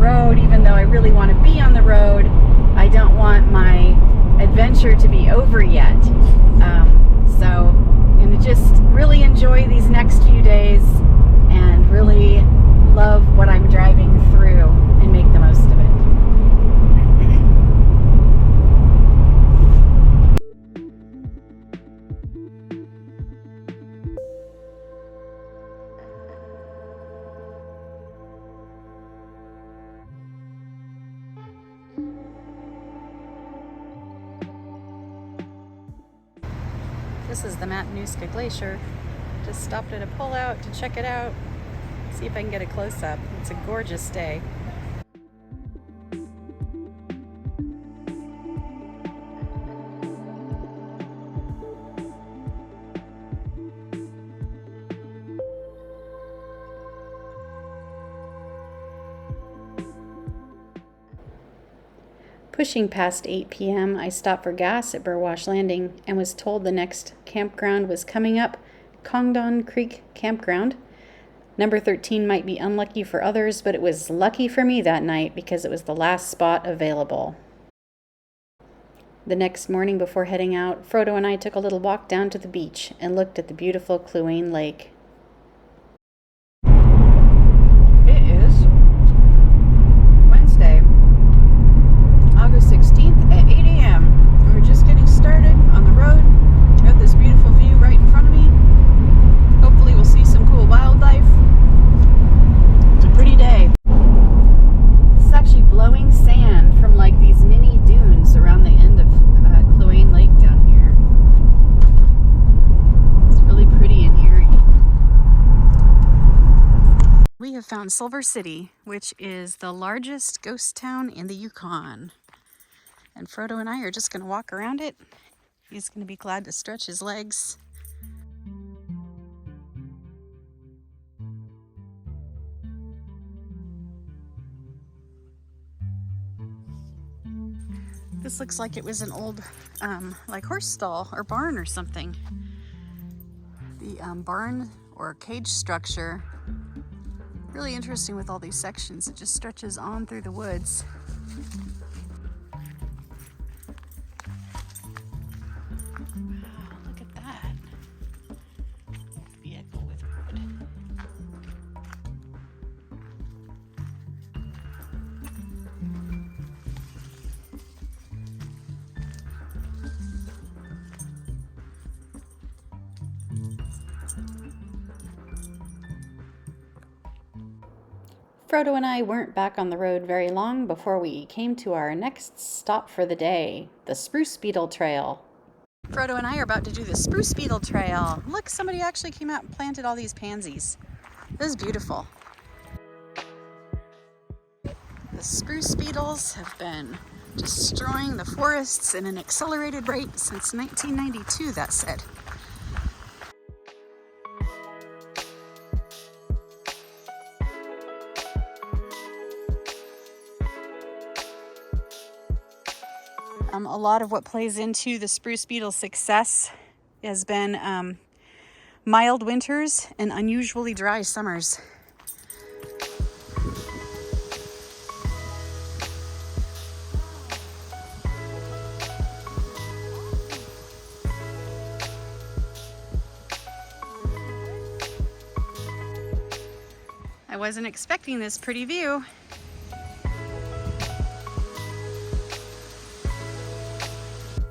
road, even though I really want to be on the road. I don't want my adventure to be over yet. So I'm going to just really enjoy these next few days and really love what I'm driving through and make the most of it. This is the Matanuska Glacier. Just stopped at a pullout to check it out, see if I can get a close-up. It's a gorgeous day. Pushing past 8 p.m., I stopped for gas at Burwash Landing and was told the next campground was coming up, Congdon Creek Campground. Number 13 might be unlucky for others, but it was lucky for me that night because it was the last spot available. The next morning before heading out, Frodo and I took a little walk down to the beach and looked at the beautiful Cluane Lake. It is Wednesday, August 16th at 8 a.m. and we're just getting started on the road. I got this beautiful view right in front of me. Hopefully we'll see some cool wildlife. It's a pretty day. It's actually blowing sand from like these mini dunes around the end of Cluane Lake down here. It's really pretty and eerie. We have found Silver City, which is the largest ghost town in the Yukon. And Frodo and I are just going to walk around it. He's going to be glad to stretch his legs. This looks like it was an old like horse stall or barn or something. The barn or cage structure, really interesting with all these sections. It just stretches on through the woods. Frodo and I weren't back on the road very long before we came to our next stop for the day, the Spruce Beetle Trail. Frodo and I are about to do the Spruce Beetle Trail. Look, somebody actually came out and planted all these pansies. This is beautiful. The spruce beetles have been destroying the forests at an accelerated rate since 1992, that said. A lot of what plays into the spruce beetle's success has been mild winters and unusually dry summers. I wasn't expecting this pretty view.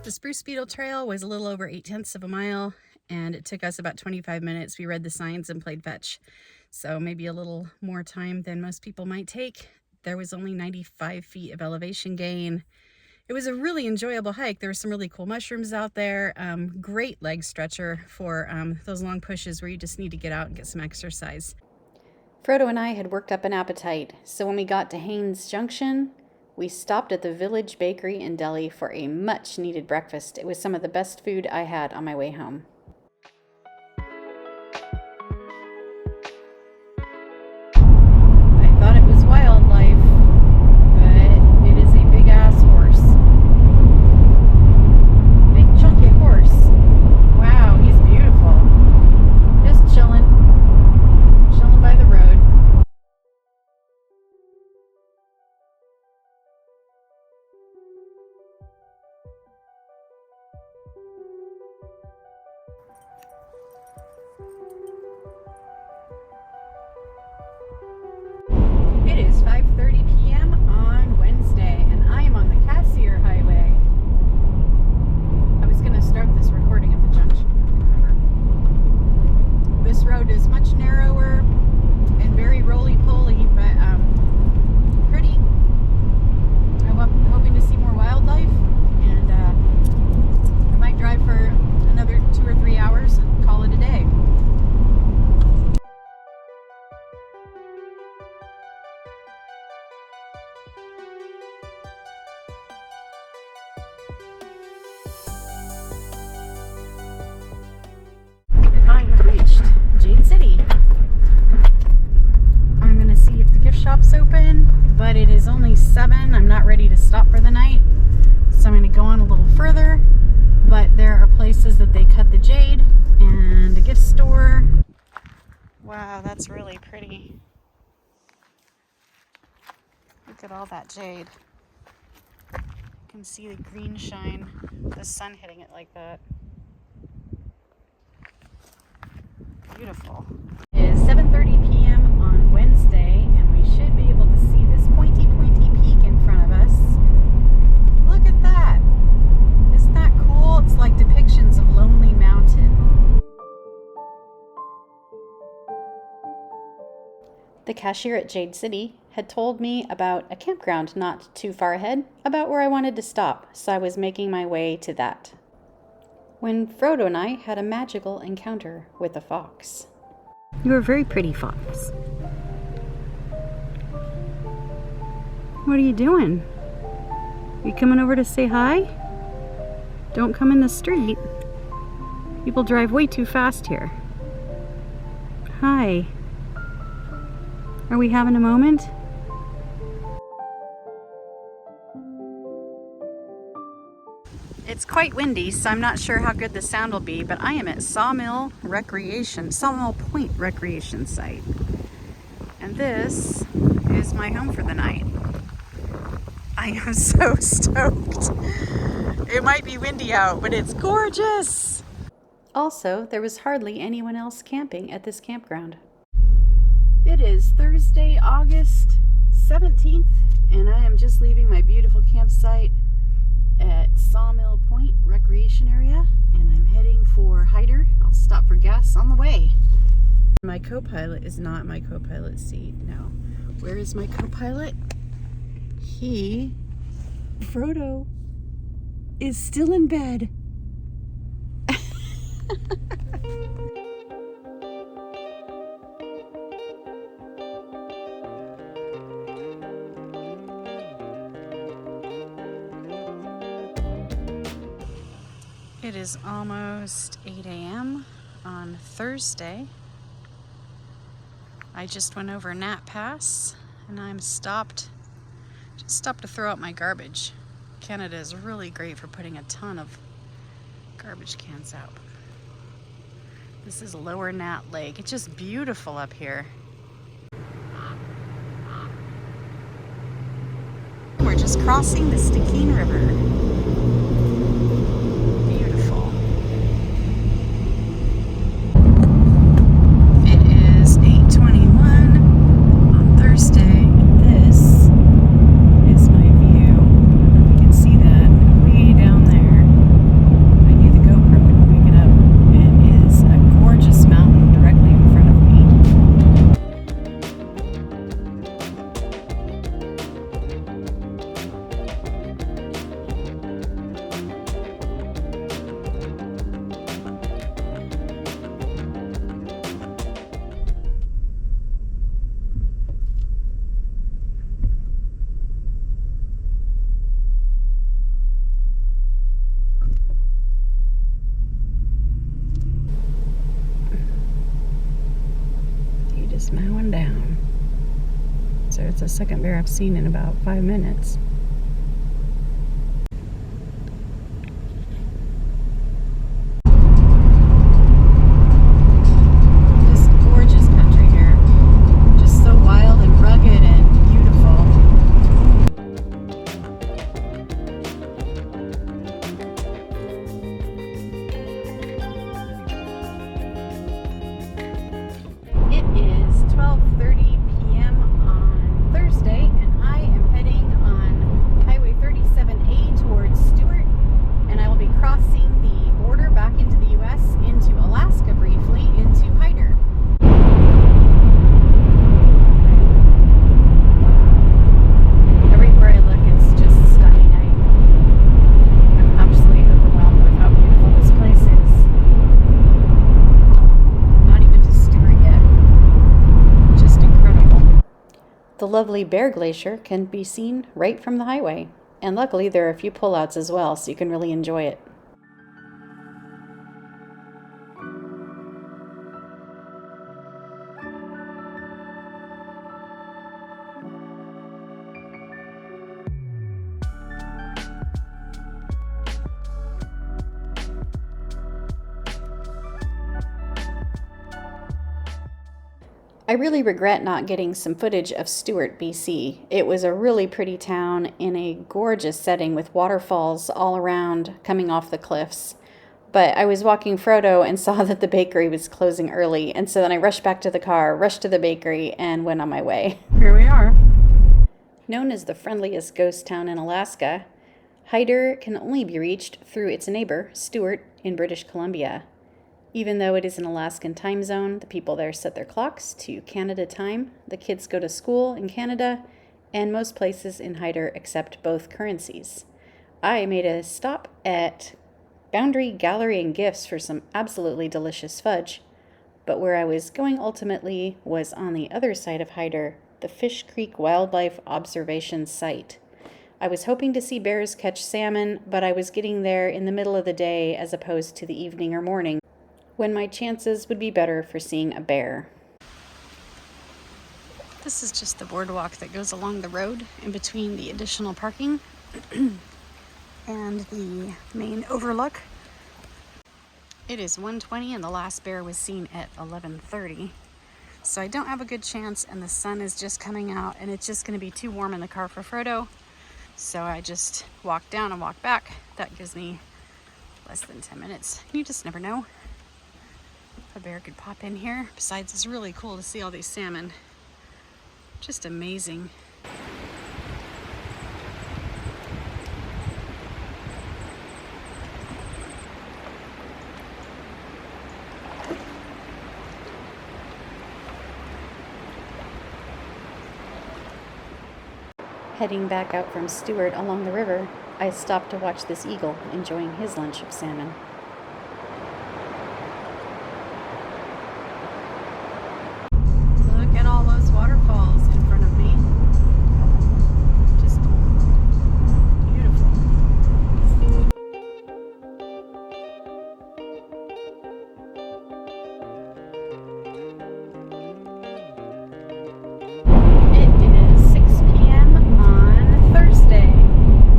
The Spruce Beetle Trail was a little over 0.8 of a mile, and it took us about 25 minutes. We read the signs and played fetch, so maybe a little more time than most people might take. There was only 95 feet of elevation gain. It was a really enjoyable hike. There were some really cool mushrooms out there. Great leg stretcher for those long pushes where you just need to get out and get some exercise. Frodo and I had worked up an appetite, so when we got to Haines Junction, we stopped at the Village Bakery and Deli for a much-needed breakfast. It was some of the best food I had on my way home. I thought it was wildlife, but it is a big-ass horse. Big, chunky horse. Wow, he's beautiful. Just chilling by the road. but it is only 7. I'm not ready to stop for the night, so I'm going to go on a little further. But there are places that they cut the jade and a gift store. Wow, that's really pretty. Look at all that jade. You can see the green shine, the sun hitting it like that. Beautiful. It is 7:30 p.m. on Wednesday, and we should be able to see this pointy peak in front of us. Look at that! Isn't that cool? It's like depictions of Lonely Mountain. The cashier at Jade City had told me about a campground not too far ahead, about where I wanted to stop, so I was making my way to that, when Frodo and I had a magical encounter with a fox. You are a very pretty fox. What are you doing? You coming over to say hi? Don't come in the street. People drive way too fast here. Hi. Are we having a moment? It's quite windy, so I'm not sure how good the sound will be, but I am at Sawmill Point Recreation Site. And this is my home for the night. I am so stoked. It might be windy out, but it's gorgeous. Also, there was hardly anyone else camping at this campground. It is Thursday, August 17th, and I am just leaving my beautiful campsite at Sawmill Point Recreation Area, and I'm heading for Hyder. I'll stop for gas on the way. My co-pilot is not my co-pilot seat. No. Where is my co-pilot? Frodo, is still in bed. It is almost 8 a.m. on Thursday. I just went over Nat Pass and I'm stopped to throw out my garbage. Canada is really great for putting a ton of garbage cans out. This is Lower Nat Lake. It's just beautiful up here. We're just crossing the Stikine River. Mowing down. So it's the second bear I've seen in about 5 minutes. Just gorgeous country here. Just so wild and rugged and beautiful. It is 12:30 p.m. on Thursday, and I am heading on Highway 37A towards Stewart, and I will be crossing the border back into the U.S., into Alaska briefly, into Hyder. Everywhere I look, it's just stunning. I'm absolutely overwhelmed with how beautiful this place is. Not even to Stewart yet. Just incredible. The lovely Bear Glacier can be seen right from the highway, and luckily there are a few pullouts as well, so you can really enjoy it. I really regret not getting some footage of Stewart, BC. It was a really pretty town in a gorgeous setting with waterfalls all around coming off the cliffs. But I was walking Frodo and saw that the bakery was closing early, and so then I rushed back to the car, rushed to the bakery, and went on my way. Here we are. Known as the friendliest ghost town in Alaska, Hyder can only be reached through its neighbor, Stewart, in British Columbia. Even though it is an Alaskan time zone, the people there set their clocks to Canada time, the kids go to school in Canada, and most places in Hyder accept both currencies. I made a stop at Boundary Gallery and Gifts for some absolutely delicious fudge, but where I was going ultimately was on the other side of Hyder, the Fish Creek Wildlife Observation Site. I was hoping to see bears catch salmon, but I was getting there in the middle of the day as opposed to the evening or morning, when my chances would be better for seeing a bear. This is just the boardwalk that goes along the road in between the additional parking and the main overlook. It is 1:20 and the last bear was seen at 11:30. So I don't have a good chance, and the sun is just coming out, and it's just going to be too warm in the car for Frodo. So I just walk down and walk back. That gives me less than 10 minutes. You just never know. A bear could pop in here. Besides, it's really cool to see all these salmon. Just amazing. Heading back out from Stewart along the river, I stopped to watch this eagle enjoying his lunch of salmon. Look at all those waterfalls in front of me. Just beautiful. It is 6 p.m. on Thursday.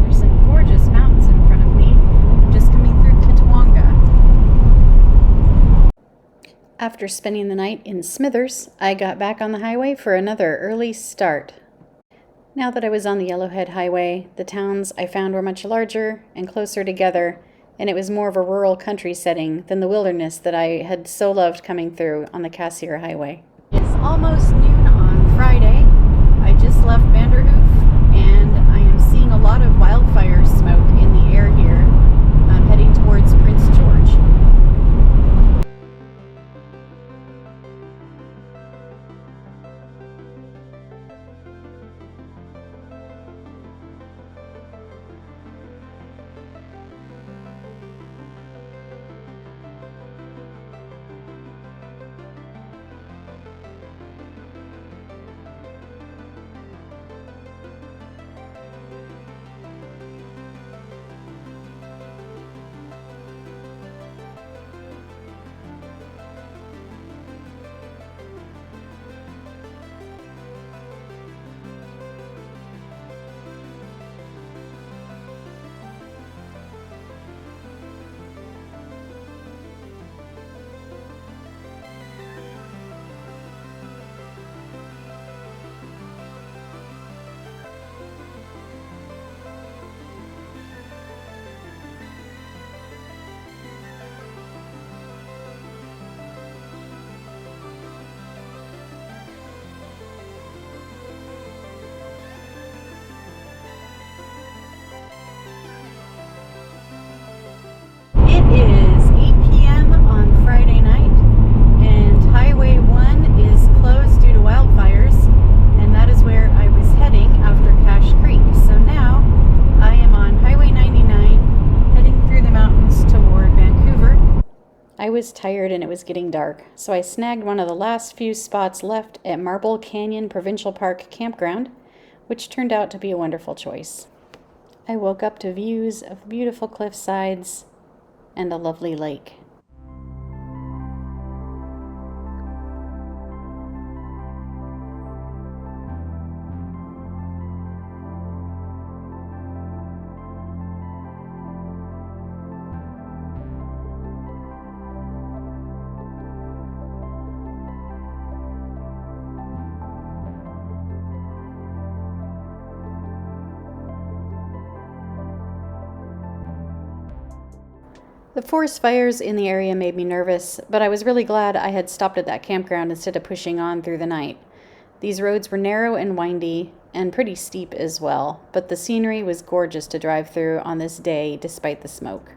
There's some gorgeous mountains in front of me. I'm just coming through Kitawanga. After spending the night in Smithers, I got back on the highway for another early start. Now that I was on the Yellowhead Highway, the towns I found were much larger and closer together, and it was more of a rural country setting than the wilderness that I had so loved coming through on the Cassiar Highway. It's almost noon on Friday. I just left Vanderhoof, and I am seeing a lot of wildfire smoke in the air here. I'm heading towards Prince George. It is 8 p.m. on Friday night, and Highway 1 is closed due to wildfires, and that is where I was heading after Cache Creek. So now I am on Highway 99, heading through the mountains toward Vancouver. I was tired and it was getting dark, so I snagged one of the last few spots left at Marble Canyon Provincial Park Campground, which turned out to be a wonderful choice. I woke up to views of beautiful cliff sides and a lovely lake. The forest fires in the area made me nervous, but I was really glad I had stopped at that campground instead of pushing on through the night. These roads were narrow and windy, and pretty steep as well, but the scenery was gorgeous to drive through on this day despite the smoke.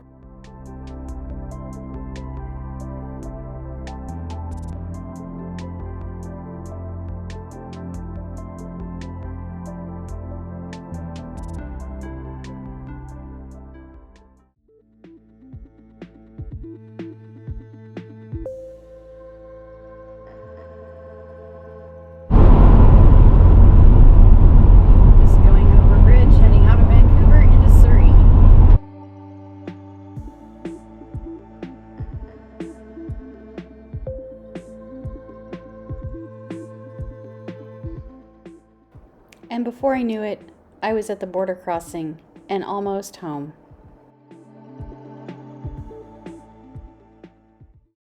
And before I knew it, I was at the border crossing and almost home.